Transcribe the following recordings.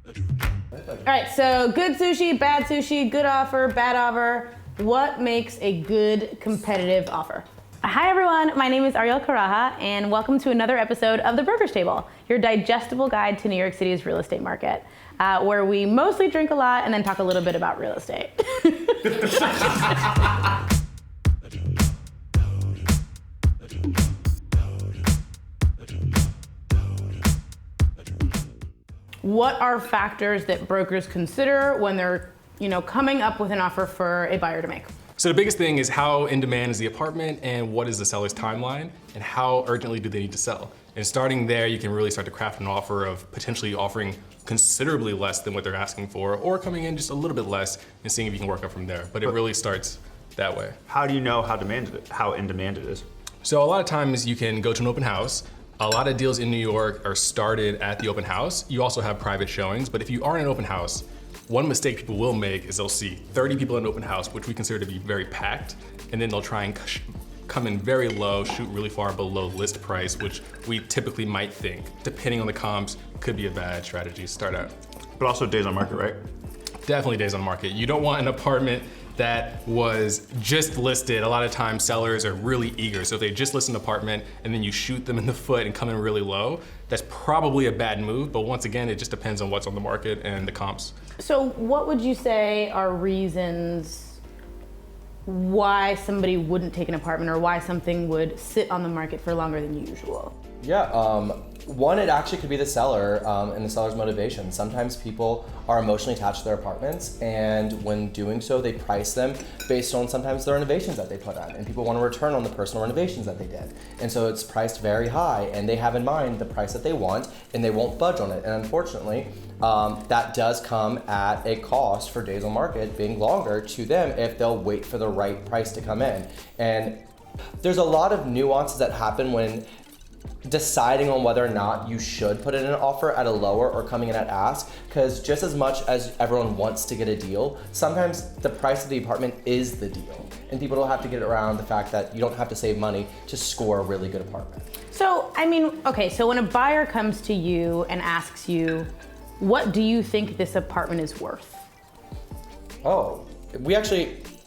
All right, so good sushi, good offer, bad offer. What makes a good competitive offer? Hi everyone, my name is Arielle Carraha, and welcome to another episode of The Broker's Table, your digestible guide to New York City's real estate market, where we mostly drink a lot and then talk a little bit about real estate. What are factors that brokers consider when they're, coming up with an offer for a buyer to make? So the biggest thing is how in demand is the apartment and what is the seller's timeline and how urgently do they need to sell. And starting there, you can really start to craft an offer of potentially offering considerably less than what they're asking for or coming in just a little bit less and seeing if you can work up from there. But it really starts that way. How do you know how in demand it is? So a lot of times you can go to an open house. A lot of deals in New York are started at the open house. You also have private showings, but if you are in an open house, one mistake people will make is they'll see 30 people in an open house, which we consider to be very packed, and then they'll try and come in very low, shoot really far below list price, which we typically might think, depending on the comps, could be a bad strategy to start out. But also days on market, right? Definitely days on market. You don't want an apartment that was just listed. A lot of times sellers are really eager. So if they just list an apartment and then you shoot them in the foot and come in really low, that's probably a bad move. But once again, it just depends on what's on the market and the comps. So what would you say are reasons why somebody wouldn't take an apartment or why something would sit on the market for longer than usual? Yeah, one, it actually could be the seller and the seller's motivation. Sometimes people are emotionally attached to their apartments, and when doing so, they price them based on sometimes the renovations that they put on, and people want to return on the personal renovations that they did. And so it's priced very high, and they have in mind the price that they want, and they won't budge on it. And unfortunately, that does come at a cost for days on market being longer to them if they'll wait for the right price to come in. And there's a lot of nuances that happen when deciding on whether or not you should put in an offer at a lower or coming in at ask, because just as much as everyone wants to get a deal, sometimes the price of the apartment is the deal, and people don't have to get around the fact that you don't have to save money to score a really good apartment. So, so when a buyer comes to you and asks you, what do you think this apartment is worth?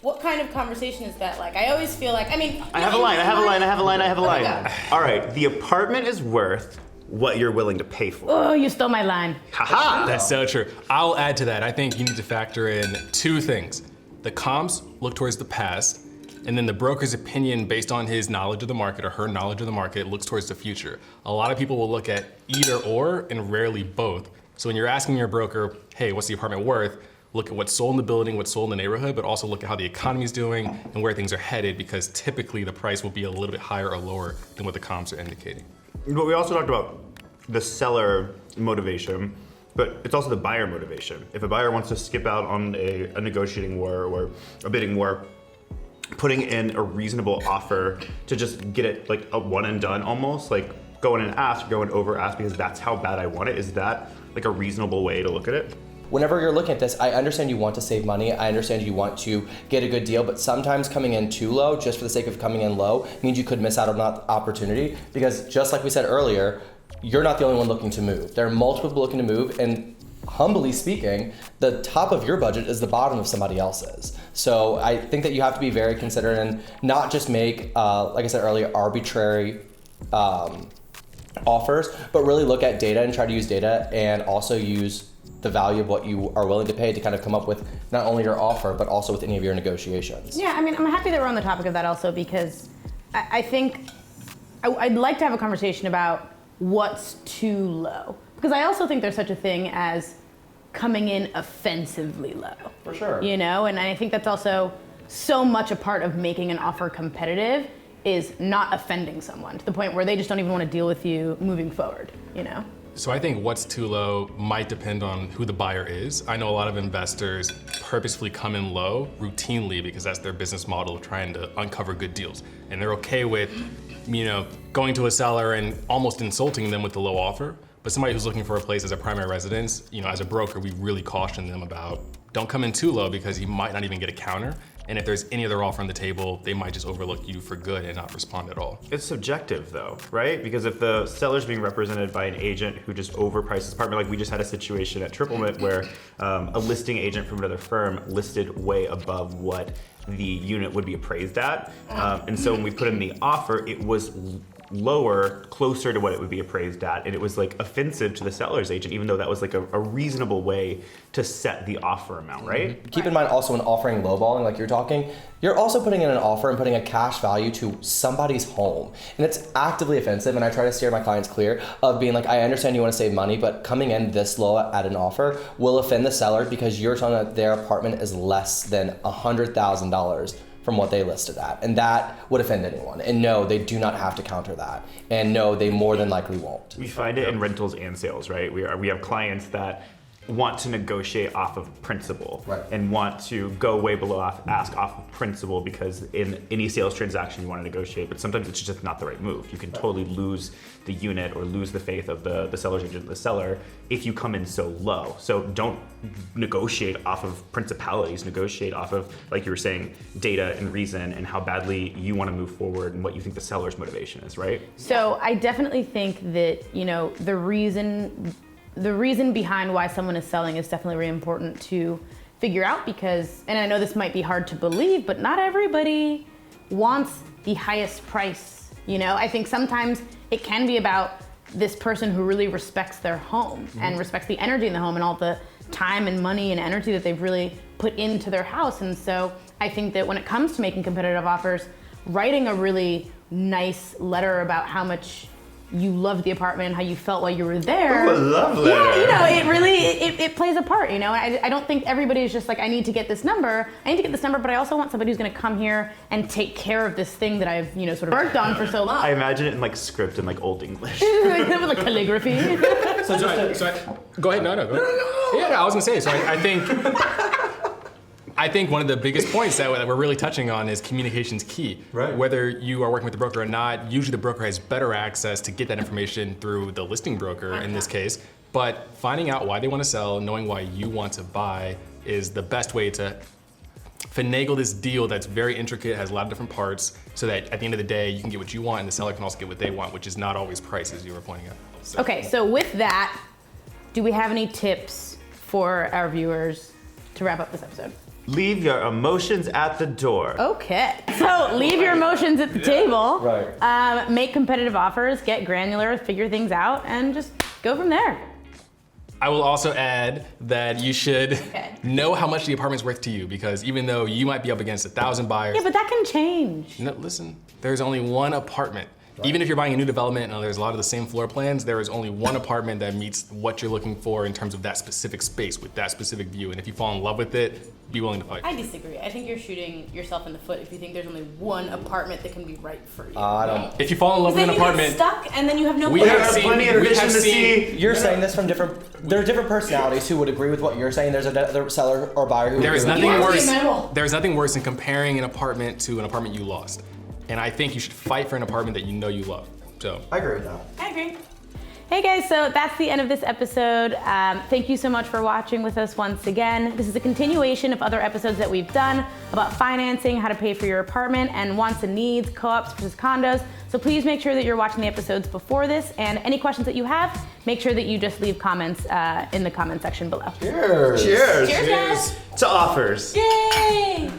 What kind of conversation is that like? I always feel like, I have a line. All right, the apartment is worth what you're willing to pay for. Oh, you stole my line. Haha! That's so true. I'll add to that. I think you need to factor in two things. The comps look towards the past, and then the broker's opinion based on his knowledge of the market or her knowledge of the market looks towards the future. A lot of people will look at either or and rarely both. So when you're asking your broker, hey, what's the apartment worth? Look at what's sold in the building, what's sold in the neighborhood, but also look at how the economy's doing and where things are headed, because typically the price will be a little bit higher or lower than what the comps are indicating. But we also talked about the seller motivation, but it's also the buyer motivation. If a buyer wants to skip out on a negotiating war or a bidding war, putting in a reasonable offer to just get it like a one and done almost, like go in and ask, go and over ask because that's how bad I want it, is that like a reasonable way to look at it? Whenever you're looking at this, I understand you want to save money, I understand you want to get a good deal, but sometimes coming in too low, just for the sake of coming in low, means you could miss out on that opportunity, because just like we said earlier, you're not the only one looking to move. There are multiple people looking to move, and humbly speaking, the top of your budget is the bottom of somebody else's. So I think that you have to be very considerate and not just make, like I said earlier, arbitrary offers, but really look at data and try to use data and also use the value of what you are willing to pay to kind of come up with not only your offer, but also with any of your negotiations. Yeah, I'm happy that we're on the topic of that also, because I think I'd like to have a conversation about what's too low. Because I also think there's such a thing as coming in offensively low. For sure. And I think that's also so much a part of making an offer competitive is not offending someone to the point where they just don't even want to deal with you moving forward, So I think what's too low might depend on who the buyer is. I know a lot of investors purposefully come in low routinely because that's their business model of trying to uncover good deals. And they're okay with, going to a seller and almost insulting them with the low offer. But somebody who's looking for a place as a primary residence, as a broker, we really caution them about don't come in too low because you might not even get a counter. And if there's any other offer on the table, they might just overlook you for good and not respond at all. It's subjective though, right? Because if the seller's being represented by an agent who just overprices apartment, like we just had a situation at Triplemint where a listing agent from another firm listed way above what the unit would be appraised at. And so when we put in the offer, it was lower, closer to what it would be appraised at. And it was like offensive to the seller's agent, even though that was like a reasonable way to set the offer amount, right? Keep in mind also when offering lowballing, like you're talking, you're also putting in an offer and putting a cash value to somebody's home. And it's actively offensive, and I try to steer my clients clear of being like, I understand you want to save money, but coming in this low at an offer will offend the seller because you're telling them that their apartment is less than $100,000 from what they listed at. And that would offend anyone. And no, they do not have to counter that. And no, they more than likely won't. We find it in rentals and sales, right? We have clients that want to negotiate off of principle, right, and want to go way below ask off of principle because in any sales transaction you want to negotiate, but sometimes it's just not the right move. You can totally lose the unit or lose the faith of the seller's agent, the seller, if you come in so low. So don't negotiate off of principalities, negotiate off of, like you were saying, data and reason and how badly you want to move forward and what you think the seller's motivation is, right? So I definitely think that, you know, the reason behind why someone is selling is definitely really important to figure out because, and I know this might be hard to believe, but not everybody wants the highest price. You know, I think sometimes it can be about this person who really respects their home and respects the energy in the home and all the time and money and energy that they've really put into their house. And so I think that when it comes to making competitive offers, writing a really nice letter about how much you loved the apartment and how you felt while you were there. Ooh, a love letter. Yeah, you know, it really, it plays a part, you know. I don't think everybody is just like, I need to get this number, but I also want somebody who's gonna come here and take care of this thing that I've, you know, sort of worked on for so long. I imagine it in like script in like old English. With like calligraphy. Go ahead, no, go ahead. Yeah, I was gonna say, so I think one of the biggest points that we're really touching on is communication's key. Right. Whether you are working with the broker or not, usually the broker has better access to get that information through the listing broker in this case. But finding out why they want to sell, knowing why you want to buy is the best way to finagle this deal that's very intricate, has a lot of different parts, so that at the end of the day, you can get what you want and the seller can also get what they want, which is not always price, as you were pointing out. So. Okay, so with that, do we have any tips for our viewers to wrap up this episode? Leave your emotions at the door. Okay, so leave your emotions at the table. Right. Make competitive offers, get granular, figure things out, and just go from there. I will also add that you should know how much the apartment's worth to you, because even though you might be up against 1,000 buyers. Yeah, but that can change. No, listen, there's only one apartment. Right. Even if you're buying a new development and there's a lot of the same floor plans, there is only one apartment that meets what you're looking for in terms of that specific space with that specific view. And if you fall in love with it, be willing to fight. I disagree. I think you're shooting yourself in the foot if you think there's only one apartment that can be right for you. I don't. If you fall in love with an apartment, you get stuck and then you have no we place. have seen, plenty of we vision have to seen, see. You're saying this from there are different personalities who would agree with what you're saying. There's a seller or buyer who There is would agree nothing with worse. metal. There's nothing worse than comparing an apartment to an apartment you lost. And I think you should fight for an apartment that you know you love. So I agree with that. I agree. Hey guys, so that's the end of this episode. Thank you so much for watching with us once again. This is a continuation of other episodes that we've done about financing, how to pay for your apartment, and wants and needs, co-ops versus condos. So please make sure that you're watching the episodes before this, and any questions that you have, make sure that you just leave comments in the comment section below. Cheers. Cheers. Cheers, guys. To offers. Yay!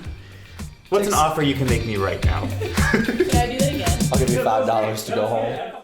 What's an offer you can make me right now? Should I do that again? I'll give you $5 to go home.